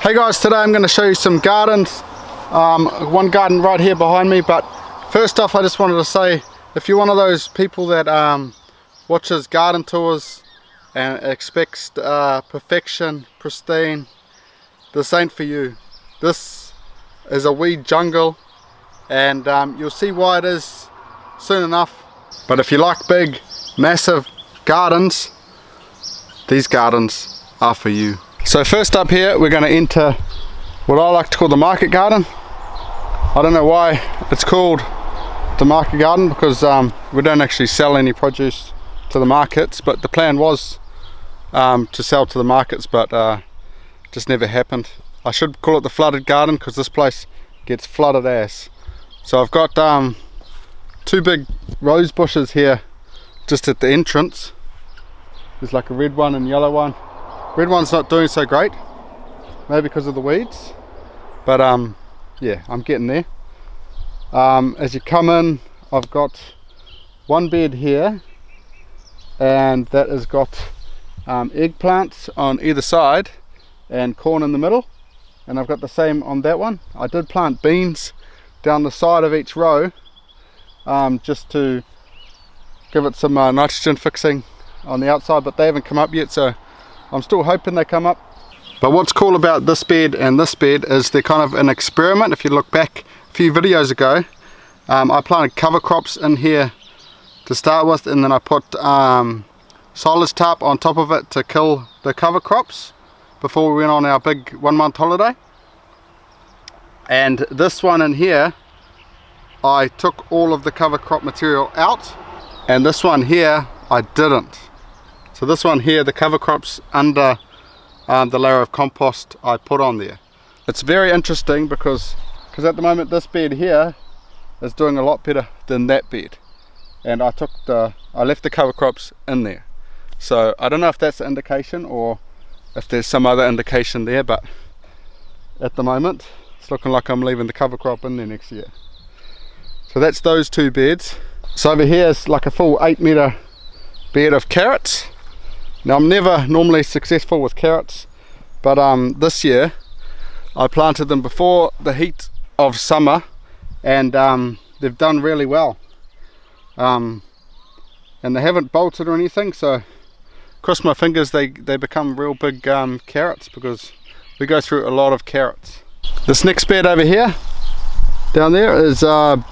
Hey guys, today I'm going to show you some gardens. One garden right here behind me, but first off I just wanted to say, if you're one of those people that watches garden tours and expects perfection, pristine, this ain't for you. This is a weed jungle, and you'll see why it is soon enough. But if you like big, massive gardens, these gardens are for you. So first up here, we're going to enter what I like to call the market garden. I don't know why it's called the market garden, because we don't actually sell any produce to the markets, but the plan was to sell to the markets, but just never happened. I should call it the flooded garden, because this place gets flooded ass. So I've got two big rose bushes here just at the entrance. There's like a red one and yellow one. Red one's not doing so great, maybe because of the weeds, but yeah, I'm getting there. As you come in, I've got one bed here, and that has got eggplants on either side and corn in the middle, and I've got the same on that one. I did plant beans down the side of each row, just to give it some nitrogen fixing on the outside, but they haven't come up yet, so I'm still hoping they come up. But what's cool about this bed and this bed is they're kind of an experiment. If you look back a few videos ago, I planted cover crops in here to start with, and then I put silage tarp on top of it to kill the cover crops before we went on our big 1 month holiday. And this one in here, I took all of the cover crop material out, and this one here I didn't. So this one here, the cover crops under the layer of compost I put on there. It's very interesting because at the moment this bed here is doing a lot better than that bed, and I left the cover crops in there. So I don't know if that's an indication or if there's some other indication there, but at the moment it's looking like I'm leaving the cover crop in there next year. So that's those two beds. So over here is like a full 8-meter bed of carrots. Now I'm never normally successful with carrots, but this year I planted them before the heat of summer, and they've done really well, and they haven't bolted or anything, so cross my fingers they become real big carrots, because we go through a lot of carrots. This next bed over here down there is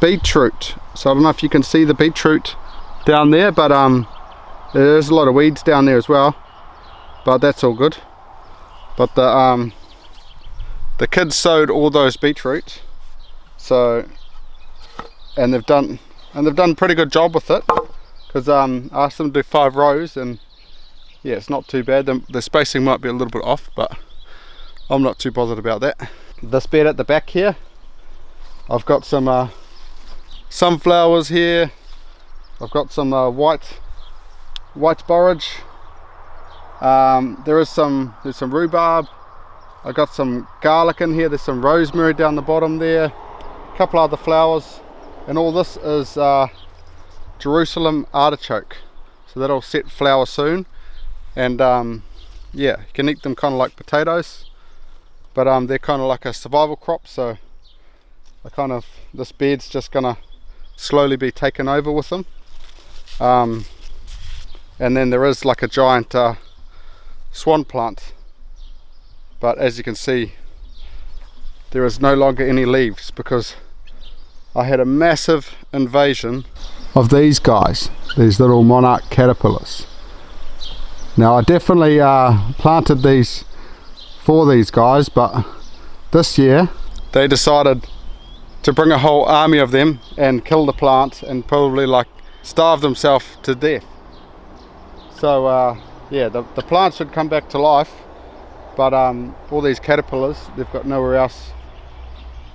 beetroot. So I don't know if you can see the beetroot down there, but there's a lot of weeds down there as well, but that's all good. But the kids sowed all those beetroot, so and they've done a pretty good job with it, because I asked them to do 5 rows, and yeah, it's not too bad. The spacing might be a little bit off, but I'm not too bothered about that. This bed at the back here, I've got some sunflowers here. I've got some white borage. There's some rhubarb. I got some garlic in here. There's some rosemary down the bottom there. A couple other flowers, and all this is Jerusalem artichoke. So that'll set flower soon, and yeah, you can eat them kind of like potatoes, but they're kind of like a survival crop. So this bed's just gonna slowly be taken over with them. And then there is like a giant swan plant, but as you can see there is no longer any leaves, because I had a massive invasion of these guys, these little monarch caterpillars. Now I definitely planted these for these guys, but this year they decided to bring a whole army of them and kill the plant and probably like starve themselves to death. So yeah, the plant should come back to life, but all these caterpillars, they've got nowhere else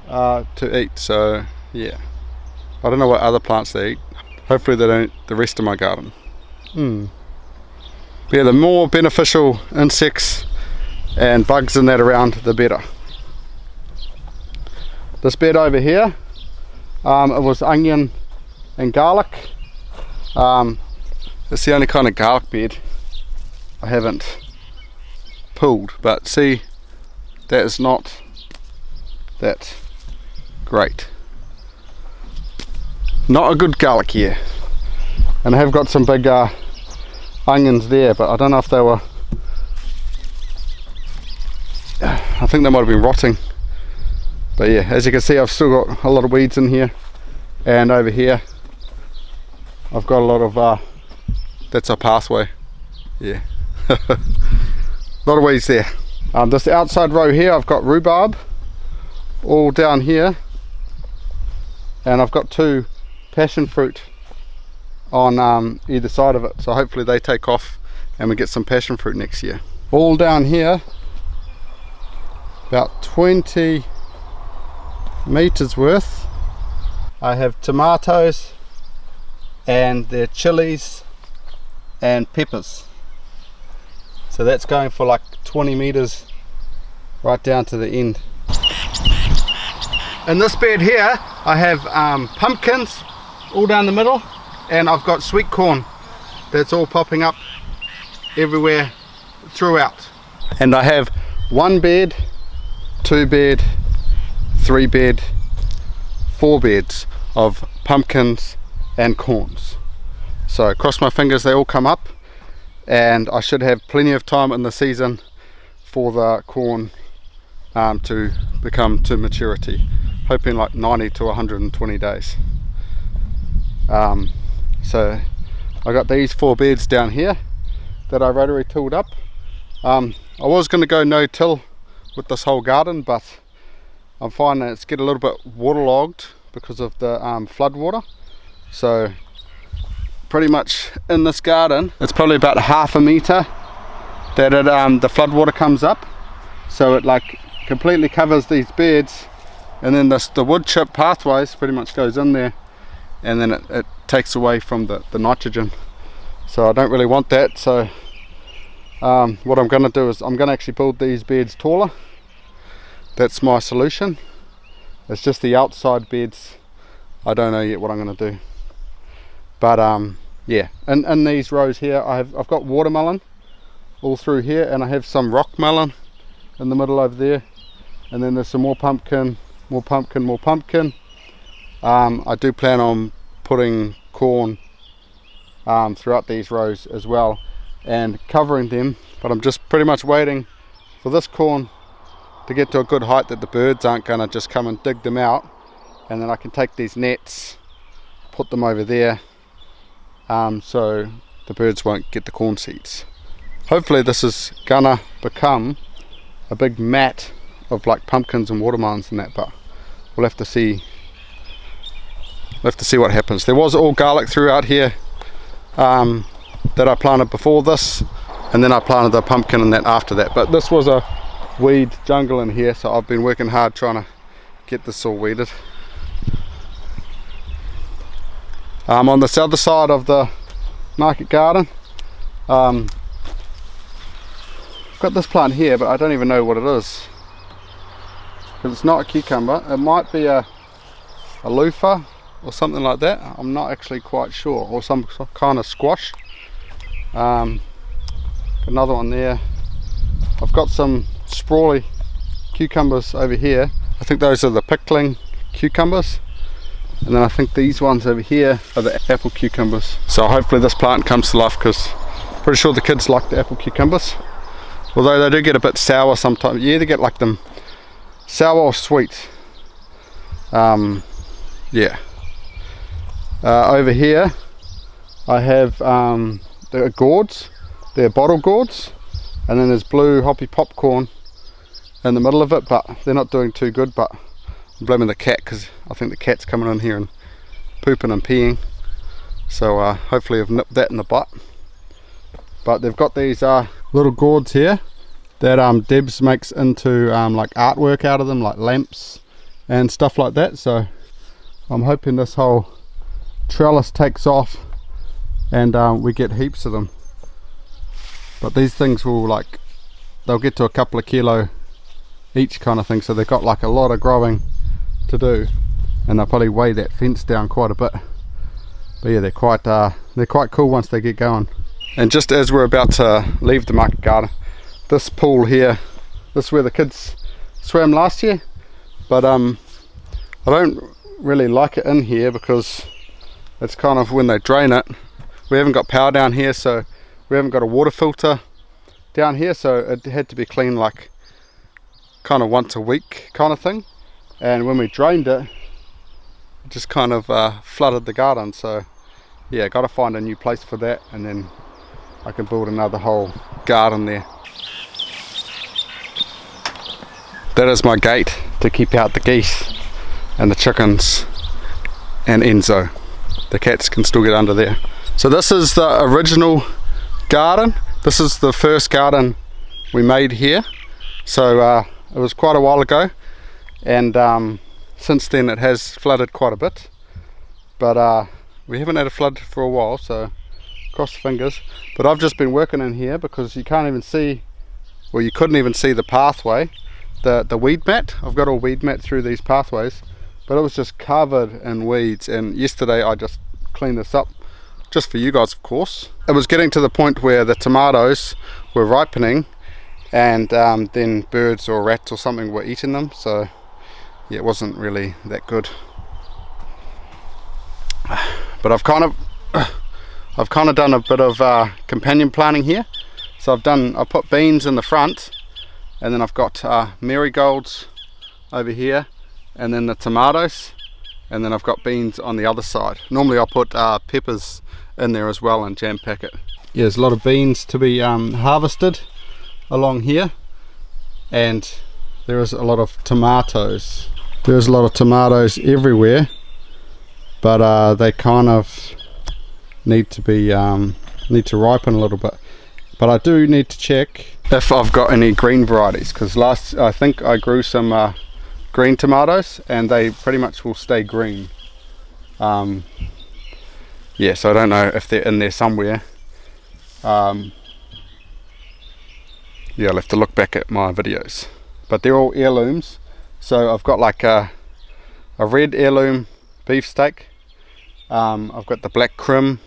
to eat. So yeah, I don't know what other plants they eat. Hopefully they don't the rest of my garden. Yeah, the more beneficial insects and bugs in that around, the better. This bed over here, it was onion and garlic. It's the only kind of garlic bed I haven't pulled, but see that is not that great. Not a good garlic year. And I have got some big onions there, but I don't know if they were, I think they might have been rotting. But yeah, as you can see, I've still got a lot of weeds in here, and over here I've got a lot of that's our pathway. Yeah. A lot of weeds there. This outside row here, I've got rhubarb all down here, and I've got 2 passion fruit on either side of it, so hopefully they take off and we get some passion fruit next year. All down here, about 20 meters worth, I have tomatoes, and they're chilies and peppers. So that's going for like 20 meters right down to the end. In this bed here I have pumpkins all down the middle, and I've got sweet corn that's all popping up everywhere throughout. And I have 1 bed, 2 bed, 3 bed, 4 beds of pumpkins and corns. So cross my fingers they all come up, and I should have plenty of time in the season for the corn to become to maturity, hoping like 90 to 120 days. So I got these 4 beds down here that I rotary tilled up. I was going to go no-till with this whole garden, but I'm finding it's getting a little bit waterlogged because of the flood water. So pretty much in this garden, it's probably about 1/2 meter that the flood water comes up, so it like completely covers these beds, and then the wood chip pathways pretty much goes in there, and then it takes away from the nitrogen. So I don't really want that. So what I'm going to do is I'm going to actually build these beds taller. That's my solution. It's just the outside beds, I don't know yet what I'm going to do. But yeah, in these rows here I've got watermelon all through here, and I have some rock melon in the middle over there, and then there's some more pumpkin, more pumpkin, more pumpkin. I do plan on putting corn throughout these rows as well and covering them, but I'm just pretty much waiting for this corn to get to a good height that the birds aren't going to just come and dig them out, and then I can take these nets, put them over there, so the birds won't get the corn seeds. Hopefully this is gonna become a big mat of like pumpkins and watermelons and that, but we'll have to see. We'll have to see what happens. There was all garlic throughout here that I planted before this, and then I planted the pumpkin and that after that, but this was a weed jungle in here, so I've been working hard trying to get this all weeded. On this other side of the market garden, I've got this plant here, but I don't even know what it is, because it's not a cucumber. It might be a loofah or something like that. I'm not actually quite sure, or some kind of squash. Another one there. I've got some sprawly cucumbers over here. I think those are the pickling cucumbers, and then I think these ones over here are the apple cucumbers. So hopefully this plant comes to life, because I'm pretty sure the kids like the apple cucumbers, although they do get a bit sour sometimes. You either get like them sour or sweet. Yeah. Over here I have the gourds. They're bottle gourds, and then there's blue hoppy popcorn in the middle of it, but they're not doing too good. But I'm blaming the cat, because I think the cat's coming in here and pooping and peeing, so hopefully I've nipped that in the butt. But they've got these little gourds here that Debs makes into like artwork out of them, like lamps and stuff like that. So I'm hoping this whole trellis takes off and we get heaps of them. But these things will they'll get to a couple of kilo each kind of thing, so they've got like a lot of growing to do, and they'll probably weigh that fence down quite a bit. But yeah, they're quite cool once they get going. And just as we're about to leave the market garden, this pool here, this is where the kids swam last year, but I don't really like it in here because it's kind of when they drain it. We haven't got power down here, so we haven't got a water filter down here, so it had to be cleaned like kind of once a week kind of thing. And when we drained it, it just kind of flooded the garden. So yeah, got to find a new place for that, and then I can build another whole garden there. That is my gate to keep out the geese and the chickens and Enzo. The cats can still get under there. So this is the original garden. This is the first garden we made here. So it was quite a while ago, and since then it has flooded quite a bit, but we haven't had a flood for a while, so cross the fingers. But I've just been working in here because you can't even see, well, you couldn't even see the pathway, the weed mat. I've got a weed mat through these pathways, but it was just covered in weeds, and yesterday I just cleaned this up just for you guys, of course. It was getting to the point where the tomatoes were ripening, and then birds or rats or something were eating them, so yeah, it wasn't really that good. But I've kind of done a bit of companion planting here. So I put beans in the front, and then I've got marigolds over here, and then the tomatoes, and then I've got beans on the other side. Normally I'll put peppers in there as well and jam pack it. Yeah, there's a lot of beans to be harvested along here, and there is a lot of tomatoes. There's a lot of tomatoes everywhere, but they kind of need to be need to ripen a little bit. But I do need to check if I've got any green varieties, because I think I grew some green tomatoes and they pretty much will stay green. Yeah, so I don't know if they're in there somewhere. Yeah, I'll have to look back at my videos, but they're all heirlooms. So I've got like a red heirloom beefsteak, I've got the black crim,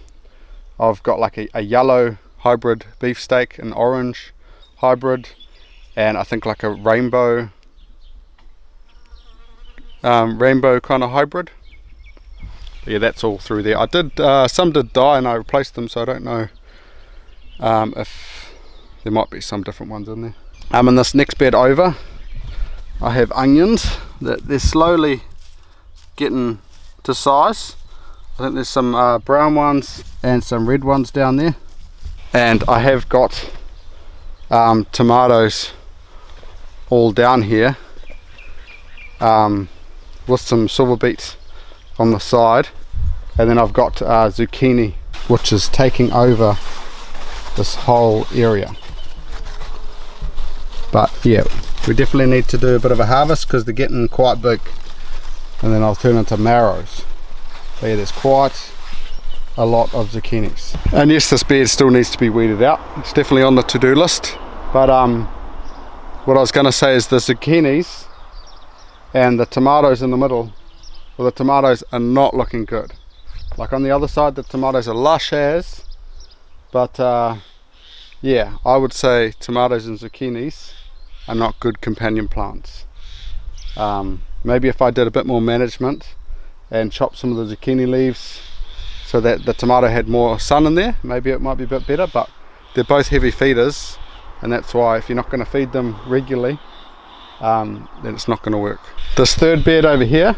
I've got like a yellow hybrid beefsteak, an orange hybrid, and I think like a rainbow kind of hybrid. But yeah, that's all through there. I did some did die and I replaced them, so I don't know if there might be some different ones in there. In this next bed over, I have onions that they're slowly getting to size. I think there's some brown ones and some red ones down there, and I have got tomatoes all down here with some silver beets on the side, and then I've got zucchini, which is taking over this whole area. But yeah, we definitely need to do a bit of a harvest because they're getting quite big, and then I'll turn into marrows. But yeah, there's quite a lot of zucchinis. And yes, this bed still needs to be weeded out. It's definitely on the to-do list. But what I was going to say is the zucchinis and the tomatoes in the middle, well, the tomatoes are not looking good. Like on the other side, the tomatoes are lush as, but yeah, I would say tomatoes and zucchinis are not good companion plants. Maybe if I did a bit more management and chopped some of the zucchini leaves so that the tomato had more sun in there, maybe it might be a bit better. But they're both heavy feeders, and that's why if you're not going to feed them regularly, then it's not going to work. This third bed over here,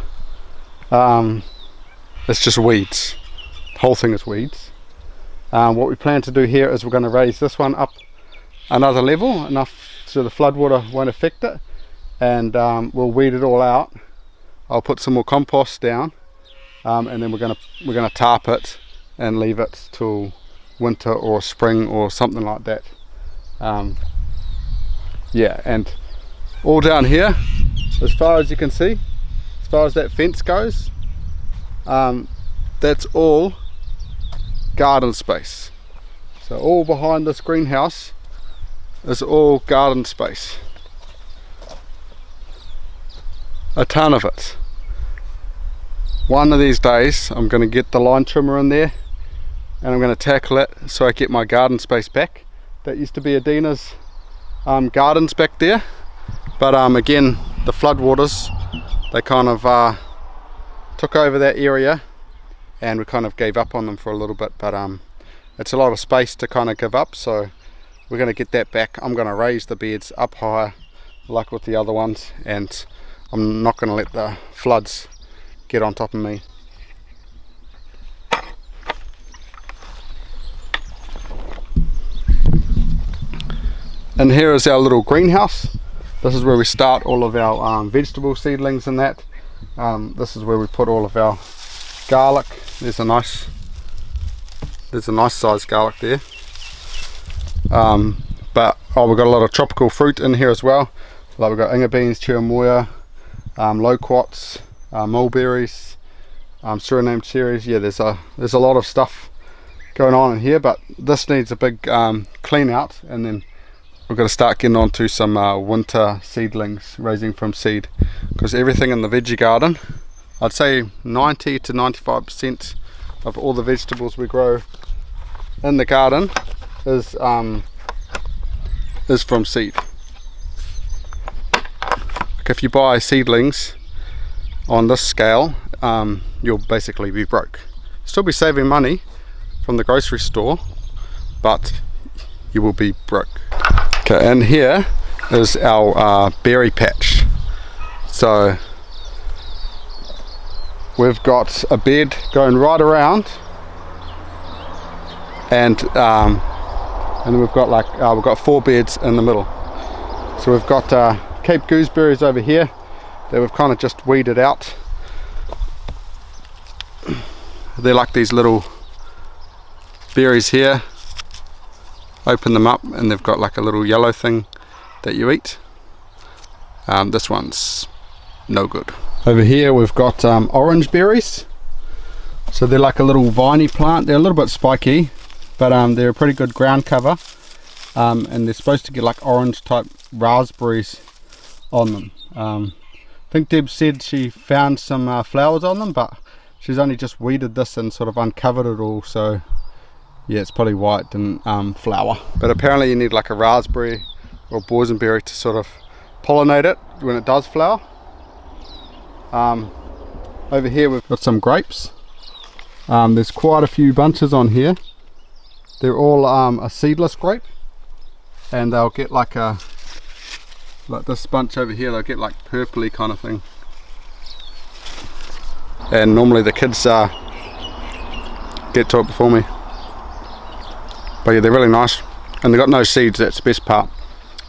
it's just weeds. The whole thing is weeds. What we plan to do here is we're going to raise this one up another level, enough so the floodwater won't affect it, and we'll weed it all out. I'll put some more compost down, and then we're gonna tarp it and leave it till winter or spring or something like that. Yeah, and all down here, as far as you can see, as far as that fence goes, that's all garden space. So all behind this greenhouse is all garden space, a ton of it. One of these days I'm going to get the line trimmer in there and I'm going to tackle it so I get my garden space back. That used to be Adina's gardens back there, but again, the floodwaters, they kind of took over that area, and we kind of gave up on them for a little bit, but it's a lot of space to kind of give up, so we're going to get that back. I'm going to raise the beds up higher like with the other ones, and I'm not going to let the floods get on top of me. And here is our little greenhouse. This is where we start all of our vegetable seedlings and that. This is where we put all of our garlic. There's a nice sized garlic there. But we've got a lot of tropical fruit in here as well. Like we've got inga beans, cherimoya, loquats, mulberries, Suriname cherries. Yeah, there's a lot of stuff going on in here, but this needs a big clean out, and then we've got to start getting on to some winter seedlings, raising from seed, because everything in the veggie garden, I'd say 90 to 95% of all the vegetables we grow in the garden is from seed. Like if you buy seedlings on this scale, you'll basically be broke. Still be saving money from the grocery store, but you will be broke. Okay, and here is our berry patch. So we've got a bed going right around, and then we've got 4 beds in the middle. So we've got Cape gooseberries over here that we've kind of just weeded out. They're like these little berries here. Open them up and they've got like a little yellow thing that you eat. This one's no good. Over here we've got orange berries. So they're like a little viney plant. They're a little bit spiky, but they're a pretty good ground cover, and they're supposed to get like orange type raspberries on them. I think Deb said she found some flowers on them, but she's only just weeded this and sort of uncovered it all, so yeah, it's probably why it didn't flower. But apparently you need like a raspberry or boysenberry to sort of pollinate it when it does flower. Over here we've got some grapes. There's quite a few bunches on here. They're all a seedless grape, and they'll get like this bunch over here, they'll get like purpley kind of thing. And normally the kids get to it before me. But yeah, they're really nice, and they've got no seeds. That's the best part.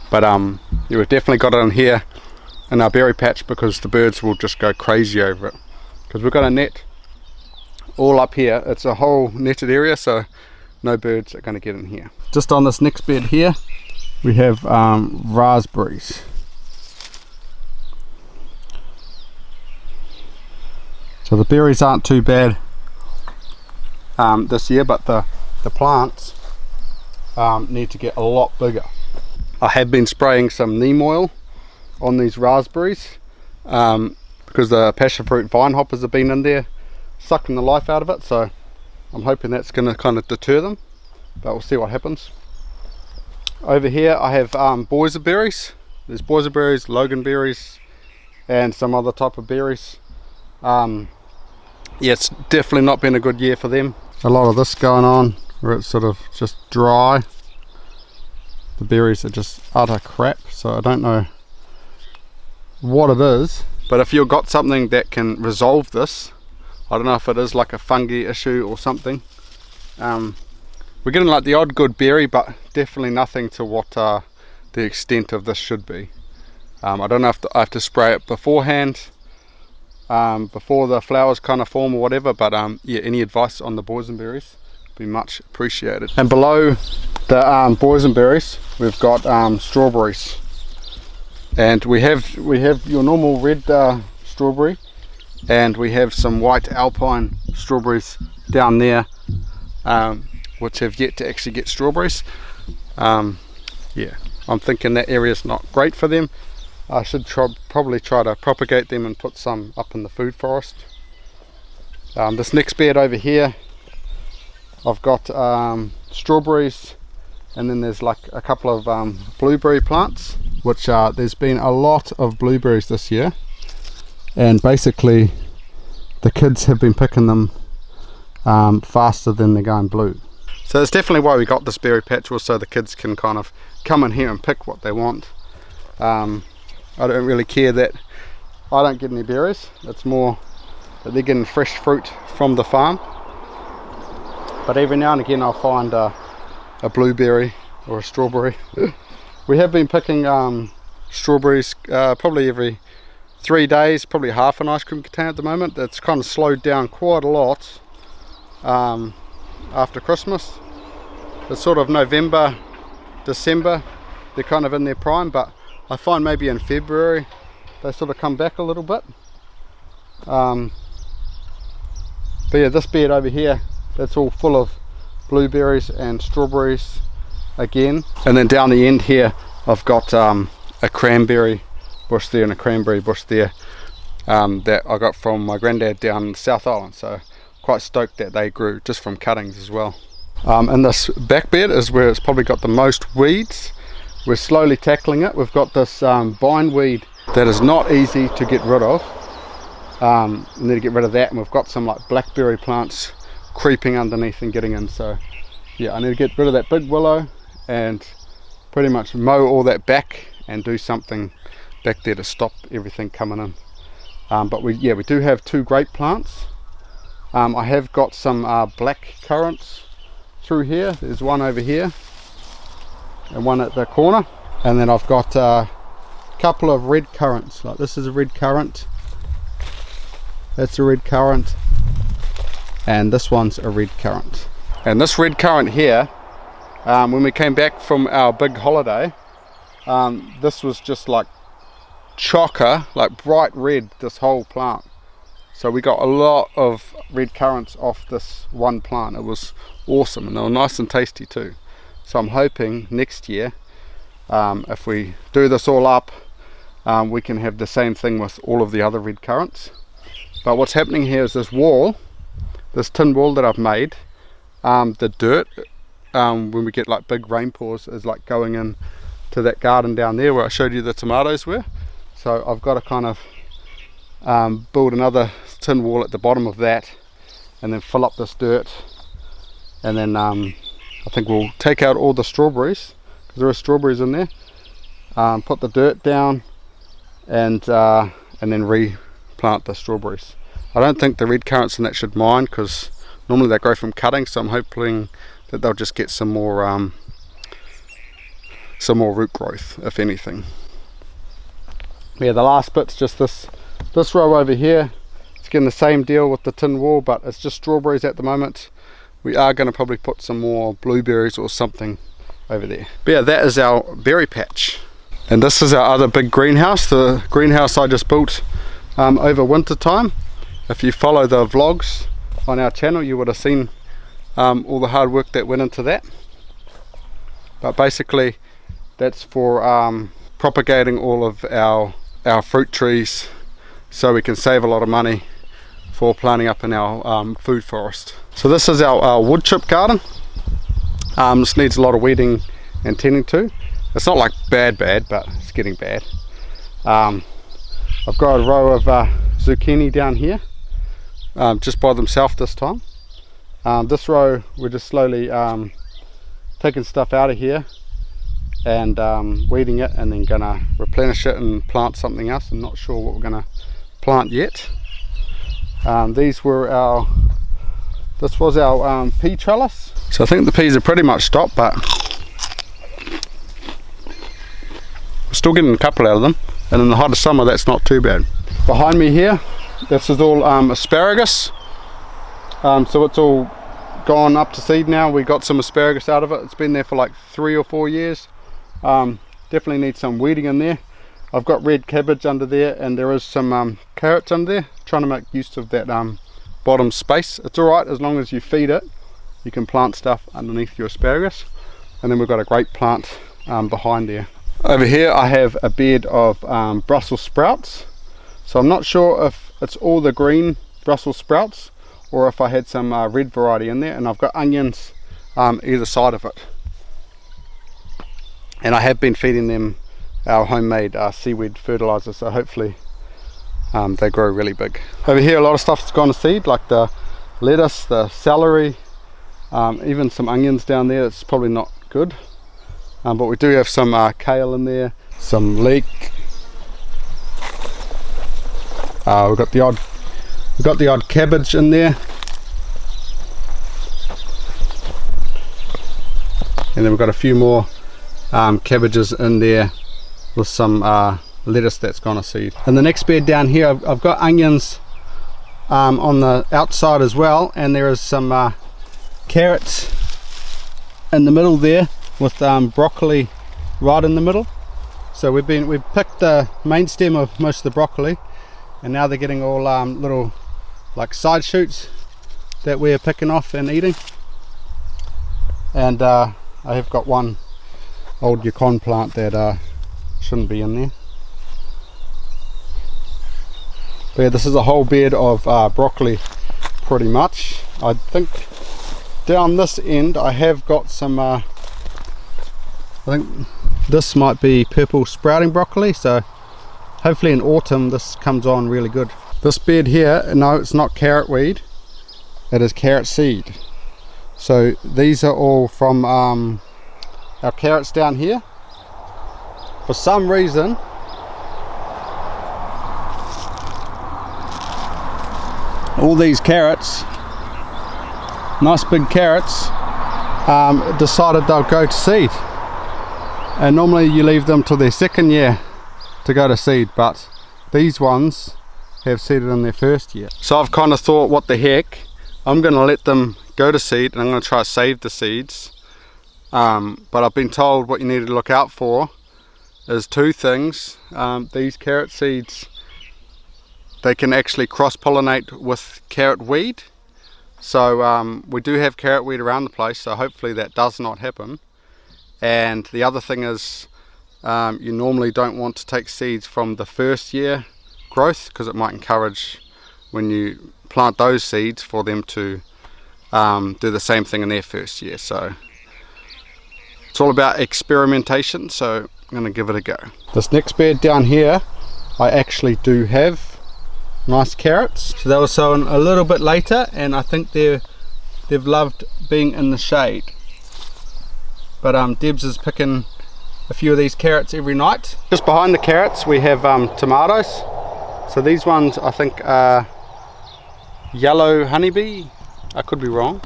But yeah, we've definitely got it in here in our berry patch, because the birds will just go crazy over it, because we've got a net all up here. It's a whole netted area, so no birds are going to get in here. Just on this next bed here we have raspberries. So the berries aren't too bad this year, but the plants need to get a lot bigger. I have been spraying some neem oil on these raspberries because the passion fruit vine hoppers have been in there sucking the life out of it, so I'm hoping that's going to kind of deter them, but we'll see what happens. Over here I have boysenberries. There's boysenberries, loganberries, and some other type of berries. Yeah, it's definitely not been a good year for them. A lot of this going on where it's sort of just dry. The berries are just utter crap, so I don't know what it is, but if you've got something that can resolve this, I don't know if it is like a fungi issue or something. We're getting like the odd good berry, but definitely nothing to what the extent of this should be. I don't know if I have to spray it beforehand, before the flowers kind of form or whatever, but yeah, any advice on the boysenberries would be much appreciated. And below the boysenberries we've got strawberries, and we have your normal red strawberry, and we have some white alpine strawberries down there, which have yet to actually get strawberries. Yeah, I'm thinking that area's not great for them. I should probably try to propagate them and put some up in the food forest. This next bed over here I've got strawberries, and then there's like a couple of blueberry plants which there's been a lot of blueberries this year, and basically the kids have been picking them faster than they're going blue. So that's definitely why we got this berry patch, was so the kids can kind of come in here and pick what they want. I don't really care that I don't get any berries, it's more that they're getting fresh fruit from the farm. But every now and again I'll find a blueberry or a strawberry. We have been picking strawberries probably every 3 days, probably half an ice cream container at the moment. That's kind of slowed down quite a lot after Christmas. It's sort of November, December, they're kind of in their prime, but I find maybe in February they sort of come back a little bit. But yeah, this bed over here, that's all full of blueberries and strawberries again. And then down the end here I've got a cranberry bush there and a cranberry bush there that I got from my granddad down in the South Island, so quite stoked that they grew just from cuttings as well. And this back bed is where it's probably got the most weeds. We're slowly tackling it. We've got this bindweed that is not easy to get rid of. We need to get rid of that, and we've got some like blackberry plants creeping underneath and getting in. So yeah, I need to get rid of that big willow and pretty much mow all that back and do something back there to stop everything coming in. But we do have 2 grape plants. I have got some black currants through here. There's one over here and one at the corner, and then I've got a couple of red currants. Like this is a red currant, that's a red currant, and this one's a red currant. And this red currant here, when we came back from our big holiday, this was just like chocker, like bright red, this whole plant. So we got a lot of red currants off this one plant. It was awesome, and they were nice and tasty too. So I'm hoping next year, if we do this all up, we can have the same thing with all of the other red currants. But what's happening here is this wall, this tin wall that I've made, the dirt, when we get like big rainpours, is like going in to that garden down there where I showed you the tomatoes were. So I've got to kind of build another tin wall at the bottom of that, and then fill up this dirt, and then I think we'll take out all the strawberries, because there are strawberries in there, put the dirt down, and then replant the strawberries. I don't think the red currants in that should mind, because normally they grow from cuttings, so I'm hoping that they'll just get some more root growth, if anything. Yeah, the last bit's just this row over here. It's getting the same deal with the tin wall, but it's just strawberries at the moment. We are going to probably put some more blueberries or something over there. But yeah, that is our berry patch. And this is our other big greenhouse, the greenhouse I just built over winter time. If you follow the vlogs on our channel, you would have seen all the hard work that went into that. But basically that's for propagating all of our fruit trees, so we can save a lot of money for planting up in our food forest. So this is our wood chip garden. This needs a lot of weeding and tending to. It's not like bad, but it's getting bad. I've got a row of zucchini down here, just by themselves this time. This row we're just slowly taking stuff out of here and weeding it, and then gonna replenish it and plant something else. I'm not sure what we're gonna plant yet. This was our pea trellis. So I think the peas are pretty much stopped, but we're still getting a couple out of them, and in the height of summer that's not too bad. Behind me here, this is all asparagus. So it's all gone up to seed now. We got some asparagus out of it. It's been there for like 3 or 4 years. Definitely need some weeding in there. I've got red cabbage under there, and there is some carrots under there. Trying to make use of that bottom space. It's alright as long as you feed it. You can plant stuff underneath your asparagus. And then we've got a grape plant behind there. Over here I have a bed of Brussels sprouts. So I'm not sure if it's all the green Brussels sprouts or if I had some red variety in there, and I've got onions either side of it. And I have been feeding them our homemade seaweed fertilizer, so hopefully they grow really big. Over here a lot of stuff's gone to seed, like the lettuce, the celery, even some onions down there. It's probably not good, but we do have some kale in there, some leek. We've got the odd cabbage in there, and then we've got a few more cabbages in there with some lettuce that's gone to seed. In the next bed down here I've got onions on the outside as well, and there is some carrots in the middle there with broccoli right in the middle. So we've picked the main stem of most of the broccoli, and now they're getting all little like side shoots that we're picking off and eating. And I have got one old yukon plant that shouldn't be in there. But yeah, this is a whole bed of broccoli pretty much. I think down this end I have got some I think this might be purple sprouting broccoli, so hopefully in autumn this comes on really good. This bed here, no, it's not carrot weed, it is carrot seed. So these are all from our carrots down here. For some reason all these carrots, nice big carrots, decided they'll go to seed, and normally you leave them till their second year to go to seed, but these ones have seeded in their first year. So I've kind of thought, what the heck, I'm going to let them go to seed and I'm going to try to save the seeds. But I've been told what you need to look out for is two things. These carrot seeds, they can actually cross-pollinate with carrot weed. So we do have carrot weed around the place, so hopefully that does not happen. And the other thing is, you normally don't want to take seeds from the first year growth, because it might encourage, when you plant those seeds, for them to do the same thing in their first year. So it's all about experimentation, so I'm going to give it a go. This next bed down here, I actually do have nice carrots. So they were sown a little bit later, and I think they've loved being in the shade. But Debs is picking a few of these carrots every night. Just behind the carrots we have tomatoes. So these ones I think are yellow honeybee. I could be wrong.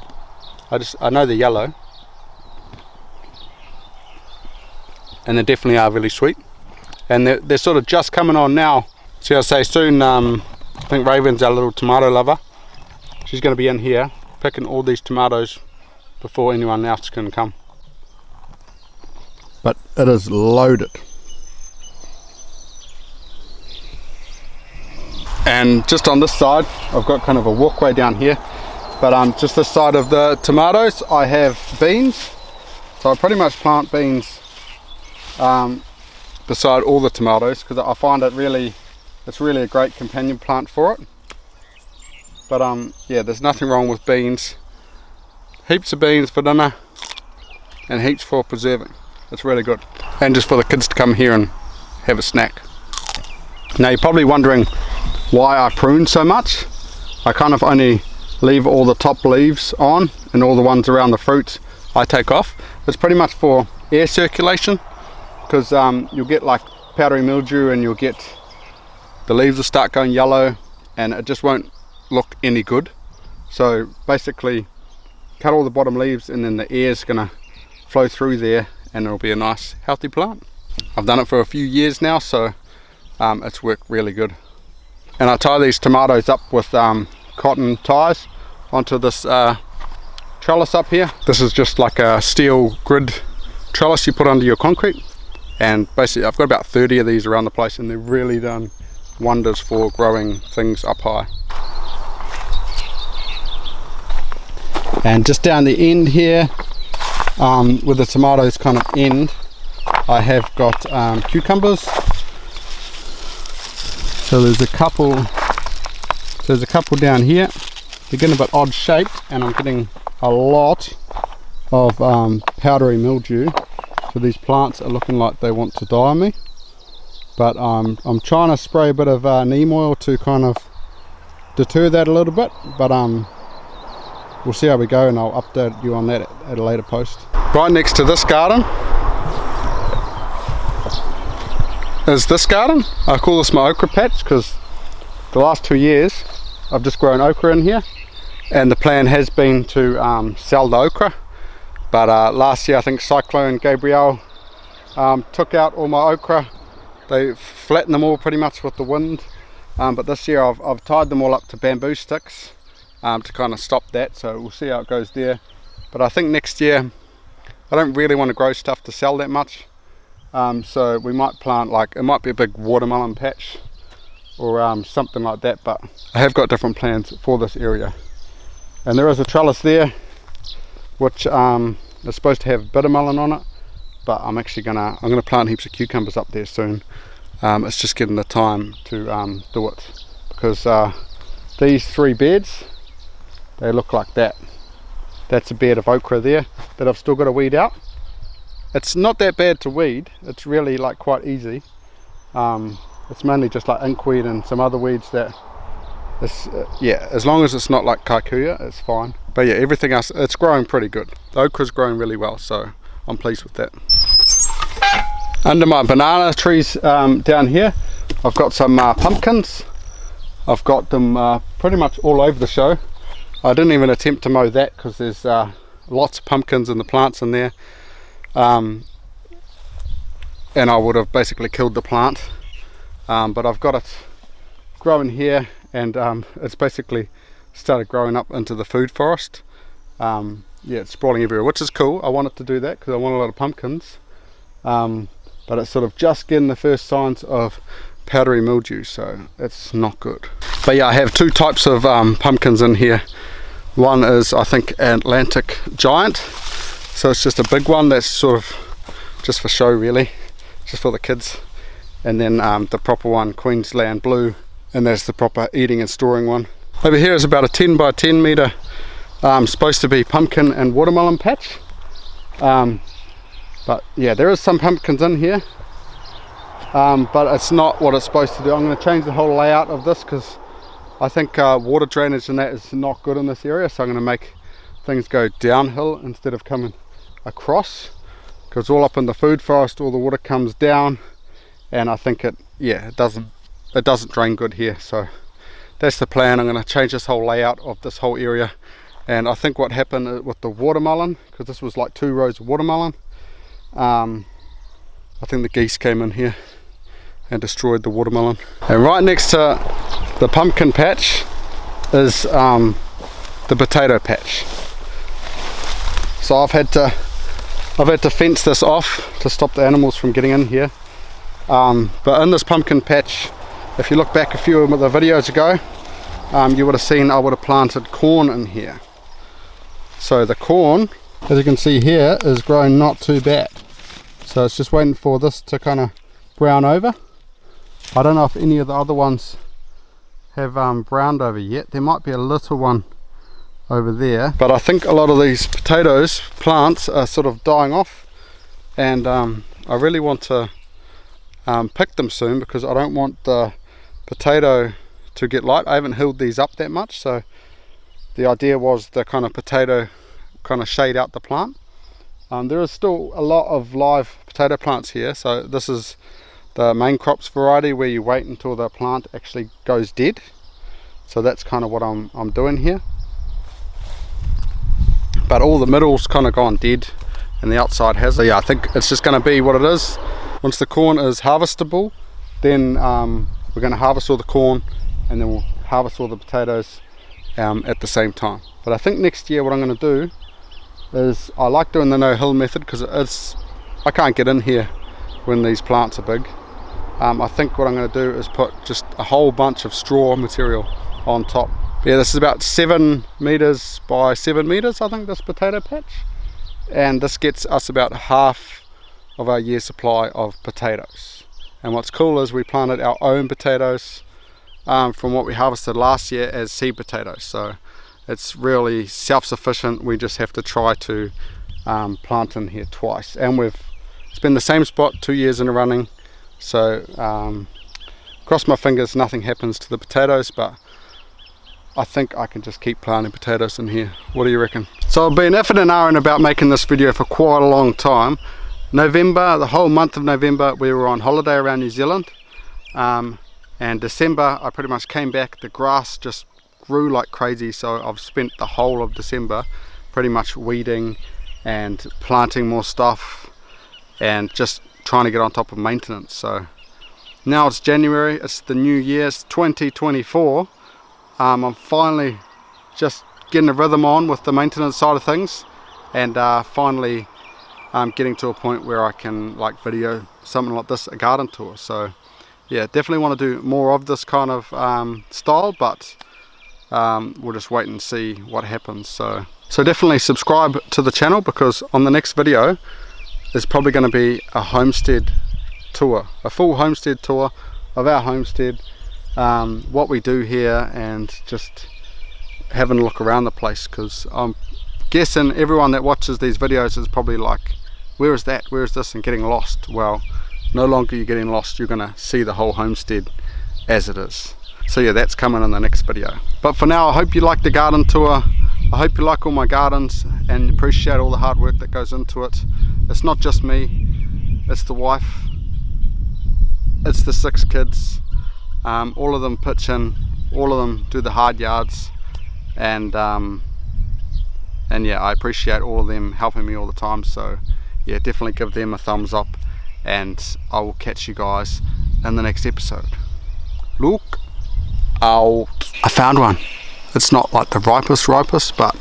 I know they're yellow. And they definitely are really sweet. And they're sort of just coming on now. So I'll say soon, I think Raven's our little tomato lover. She's going to be in here picking all these tomatoes before anyone else can come. But it is loaded. And just on this side I've got kind of a walkway down here, but just this side of the tomatoes I have beans. So I pretty much plant beans beside all the tomatoes, because I find it's really a great companion plant for it. But yeah, there's nothing wrong with beans. Heaps of beans for dinner and heaps for preserving. It's really good, and just for the kids to come here and have a snack. Now you're probably wondering why I prune so much. I kind of only leave all the top leaves on, and all the ones around the fruit I take off. It's pretty much for air circulation, because you'll get like powdery mildew, and you'll get the leaves will start going yellow and it just won't look any good. So basically cut all the bottom leaves, and then the air's gonna flow through there and it'll be a nice healthy plant. I've done it for a few years now, so it's worked really good. And I tie these tomatoes up with cotton ties onto this trellis up here. This is just like a steel grid trellis you put under your concrete, and basically I've got about 30 of these around the place, and they've really done wonders for growing things up high. And just down the end here, with the tomatoes kind of end, I have got cucumbers. So there's a couple down here. They're getting a bit odd shaped, and I'm getting a lot of powdery mildew. So these plants are looking like they want to die on me. but I'm trying to spray a bit of neem oil to kind of deter that a little bit, but we'll see how we go, and I'll update you on that at a later post. Right next to this garden is this garden. I call this my okra patch because the last 2 years I've just grown okra in here, and the plan has been to sell the okra, but last year I think Cyclone Gabrielle took out all my okra. They flattened them all pretty much with the wind, but this year I've tied them all up to bamboo sticks to kind of stop that, so we'll see how it goes there. But I think next year I don't really want to grow stuff to sell that much, so we might plant, like, it might be a big watermelon patch or something like that, but I have got different plans for this area. And there is a trellis there which is supposed to have bitter melon on it, but I'm actually gonna plant heaps of cucumbers up there soon. It's just getting the time to do it, because these 3 beds, they look like that. That's a bed of okra there that I've still got to weed out. It's not that bad to weed, it's really like quite easy. It's mainly just like inkweed and some other weeds that yeah, as long as it's not like kikuyu, it's fine. But yeah, everything else, it's growing pretty good. The okra's growing really well, so I'm pleased with that. Under my banana trees down here, I've got some pumpkins. I've got them pretty much all over the show. I didn't even attempt to mow that because there's lots of pumpkins and the plants in there, and I would have basically killed the plant, but I've got it growing here, and it's basically started growing up into the food forest. Yeah, it's sprawling everywhere, which is cool. I wanted to do that because I want a lot of pumpkins, but it's sort of just getting the first signs of powdery mildew, so it's not good. But yeah, I have 2 types of pumpkins in here. One is, I think, Atlantic Giant, so it's just a big one that's sort of just for show, really, just for the kids. And then the proper one, Queensland Blue, and that's the proper eating and storing one. Over here is about a 10 by 10 meter supposed to be pumpkin and watermelon patch, but yeah, there is some pumpkins in here, but it's not what it's supposed to do. I'm going to change the whole layout of this because I think water drainage and that is not good in this area, so I'm going to make things go downhill instead of coming across, because all up in the food forest all the water comes down, and I think it doesn't drain good here. So that's the plan. I'm going to change this whole layout of this whole area. And I think what happened with the watermelon, because this was like 2 rows of watermelon, I think the geese came in here and destroyed the watermelon. And right next to the pumpkin patch is the potato patch. So I've had to fence this off to stop the animals from getting in here. But in this pumpkin patch, if you look back a few of the videos ago, you would have seen I would have planted corn in here. So the corn, as you can see here, is growing not too bad. So it's just waiting for this to kind of brown over. I don't know if any of the other ones have browned over yet. There might be a little one over there, but I think a lot of these potatoes plants are sort of dying off, and I really want to pick them soon because I don't want the potato to get light. I haven't hilled these up that much, so the idea was the kind of potato kind of shade out the plant. There is still a lot of live potato plants here, so this is the main crops variety where you wait until the plant actually goes dead. So that's kind of what I'm doing here. But all the middle's kind of gone dead and the outside has. So yeah, I think it's just going to be what it is. Once the corn is harvestable, then we're going to harvest all the corn and then we'll harvest all the potatoes at the same time. But I think next year what I'm going to do is, I like doing the no-hill method because I can't get in here when these plants are big. I think what I'm going to do is put just a whole bunch of straw material on top. Yeah, this is about 7 meters by 7 meters, I think, this potato patch, and this gets us about half of our year's supply of potatoes. And what's cool is we planted our own potatoes from what we harvested last year as seed potatoes, so it's really self-sufficient. We just have to try to plant in here twice, and it's been the same spot 2 years in a running. So cross my fingers nothing happens to the potatoes, but I think I can just keep planting potatoes in here. What do you reckon? So I've been effing and ahhing about making this video for quite a long time. November, the whole month of November, we were on holiday around New Zealand. And December, I pretty much came back. The grass just grew like crazy, so I've spent the whole of December pretty much weeding and planting more stuff and just trying to get on top of maintenance. So now it's January, it's the new year, it's 2024. I'm finally just getting a rhythm on with the maintenance side of things, and finally getting to a point where I can like video something like this, a garden tour. So yeah, definitely want to do more of this kind of style, but we'll just wait and see what happens. So definitely subscribe to the channel, because on the next video there's probably going to be a homestead tour, a full homestead tour of our homestead, what we do here, and just having a look around the place, because I'm guessing everyone that watches these videos is probably like, where is that, where is this, and getting lost. Well, no longer you're getting lost, you're gonna see the whole homestead as it is. So yeah, that's coming in the next video. But for now, I hope you like the garden tour. I hope you like all my gardens and appreciate all the hard work that goes into it. It's not just me, it's the wife, it's the 6 kids. All of them pitch in, all of them do the hard yards, and yeah, I appreciate all of them helping me all the time. So yeah, definitely give them a thumbs up, and I will catch you guys in the next episode. Look out. I found one. It's not like the ripest, but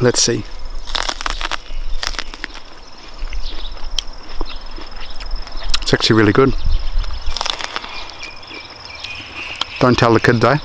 let's see. It's actually really good. Don't tell the kids, eh?